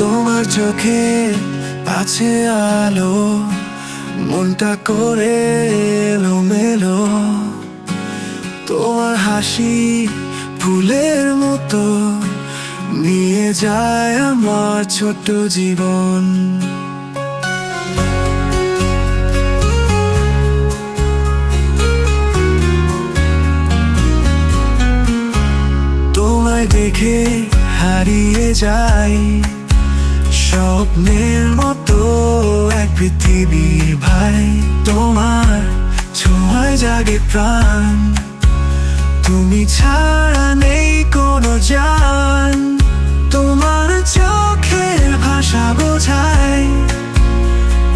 তোমার চোখে আছে আলো, মনটা করে এলোমেলো। তোমার হাসি ফুলের মতো নিয়ে যায় আমার ছোট্ট জীবন। তোমায় দেখে হারিয়ে যাই স্বপ্নের মতো এক পৃথিবী ভাই। তোমার ছোঁয়ায় জাগে প্রাণ, তুমি ছাড়া নেই কোনো জান। তোমার চোখের ভাষা বোঝায়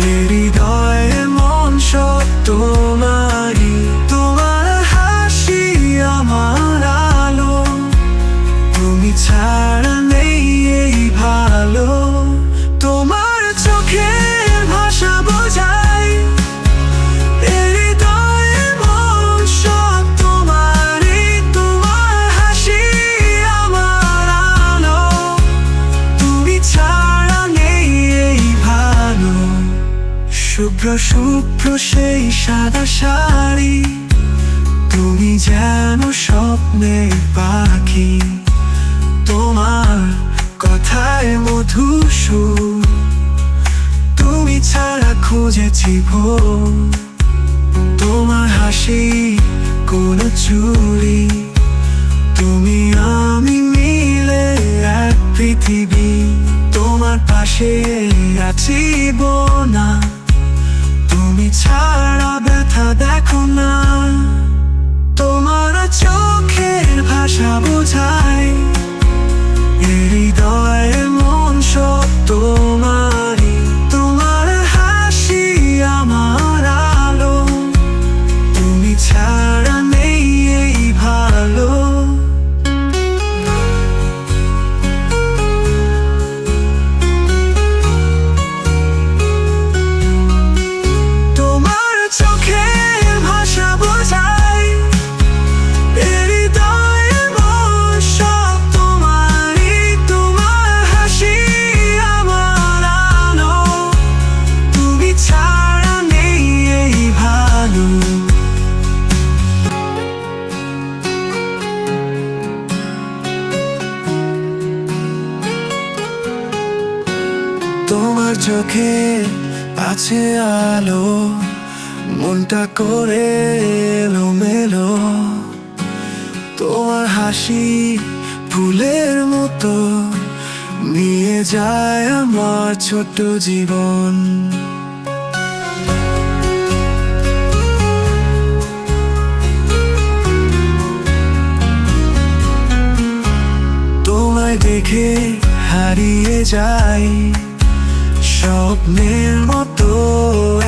হৃদয়ে মন সব তোমারই। তোমার হাসি আমার আলো, তুমি ছাড়া নেই এই ভালো। তোমার চোখের ভাষা বোঝায় হৃদয়ে মন সব তোমারই। তোমার হাসি আমার আলো, তুমি ছাড়া নেই এই ভালো। শুভ্র শুভ্র সেই সাদা শাড়ি, তুমি যেন স্বপ্নের পাখি। তোমার কথায় মধুর সুর, তুমি ছাড়া খুঁজেছি ভোর। তোমার হাসি কোন চুরি, তুমি আমি মিলে এক পৃথিবী। তোমার পাশে আছি না, তুমি ছাড়া ব্যথা দেখো না। তোমার চোখের ভাষা বোঝায় হৃদয়ে মন সব তোমারই। তোমার হাসি আমার আলো, তুমি ছাড়া নেই এই ভালো। তোমার চোখের ভাষা বোঝায় হৃদয়ে মন সব তোমারই। তোমার হাসি আমার আলো, তুমি ছাড়া নেই এই ভালো। তোমার চোখে আছে আলো, মনটা করে এলোমেলো। তোমার হাসি ফুলের মতো নিয়ে যায় আমার ছোট্ট জীবন। তোমায় দেখে হারিয়ে যাই স্বপ্নের মতো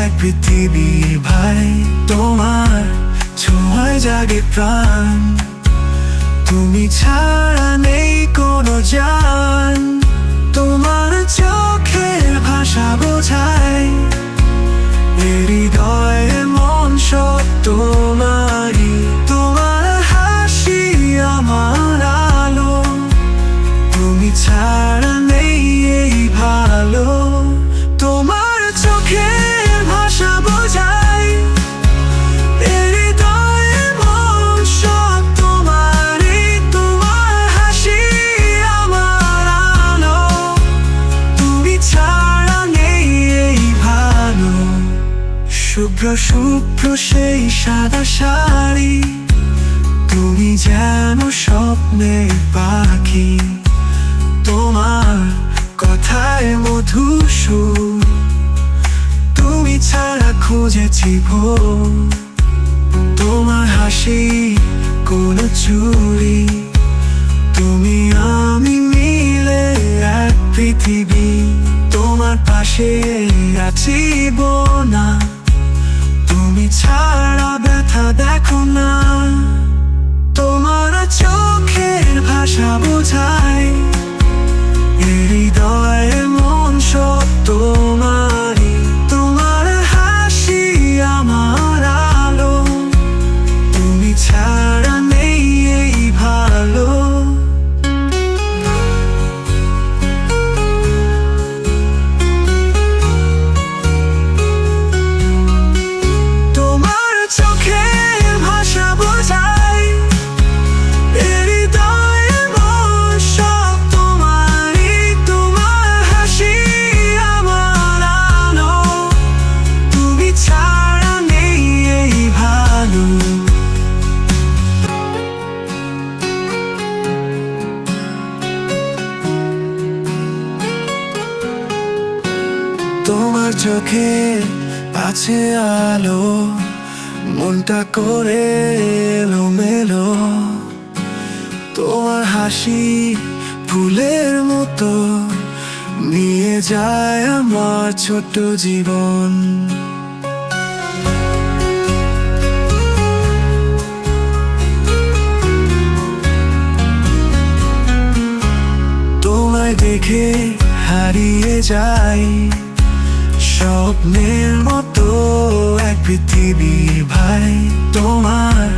এক পৃথিবী ভাই। তোমার ছোঁয়ায় জাগে প্রাণ, তুমি ছাড়া নেই কোনো জান। তোমার চোখের ভাষা বোঝায় হৃদয়ে মন সব তোমারই। তোমার হাসি আমার আলো, তুমি ছাড়া নেই এই ভালো। তোমার চোখের ভাষা বোঝায় হৃদয়ে মন সব তোমারই। তোমার হাসি আমার আলো, তুমি ছাড়া নেই এই ভালো। শুভ্র শুভ্র সেই সাদা শাড়ি, তুমি যেন স্বপ্নের পাখি। তোমার কথায় মধুর সুর, তুমি ছাড়া খুঁজেছি ভোর। তোমার হাসি কোন চুরি, তুমি আমি মিলে এক পৃথিবী। তোমার পাশে আছি না, তুমি ছাড়া ব্যথা দেখো না। তোমার চোখের ভাষা বোঝায় হৃদয়ে মন সব তোমারই। তোমার হাসি আমার আলো, তুমি ছাড়া নেই এই ভালো। চোখে আছে আলো, মনটা করে এলোমেলো। তোমার হাসি ফুলের মতো নিয়ে যায় আমার ছোট্ট জীবন। তোমায় দেখে হারিয়ে যাই স্বপ্নের মতো এক পৃথিবী ভাই। তোমার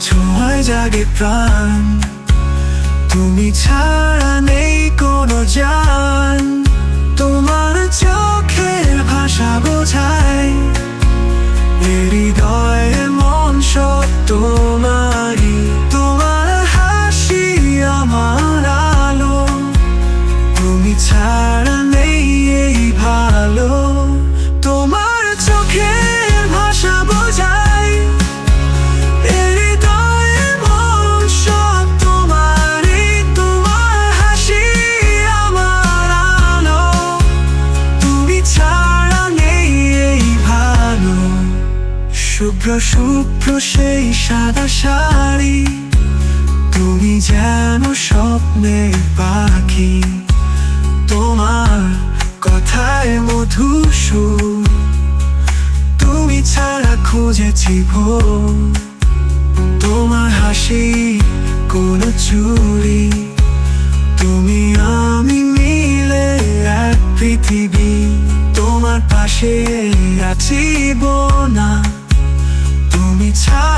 ছোঁয়ায় জাগে প্রাণ, তুমি ছাড়া নেই কোনো জান। তোমার চোখের ভাষা বোঝায় হৃদয়ে মন সব তোমারই। তোমার হাসি আমার আলো, তুমি ছাড়া নেই এই ভালো। তোমার চোখের ভাষা বোঝায় হৃদয়ে মন সব তোমারই। তোমার হাসি আমার আলো, তুমি ছাড়া নেই এই ভালো। শুভ্র শুভ্র সেই সাদা শাড়ি, তুমি যেন স্বপ্নের পাখি। তোমার কথায় মধুর সুর, তুমি ছাড়া খুঁজেছি ভোর। তোমার হাসি কোন চুরি, তুমি আমি মিলে এক পৃথিবী। তোমার পাশে আছি না, তুমি ছাড়া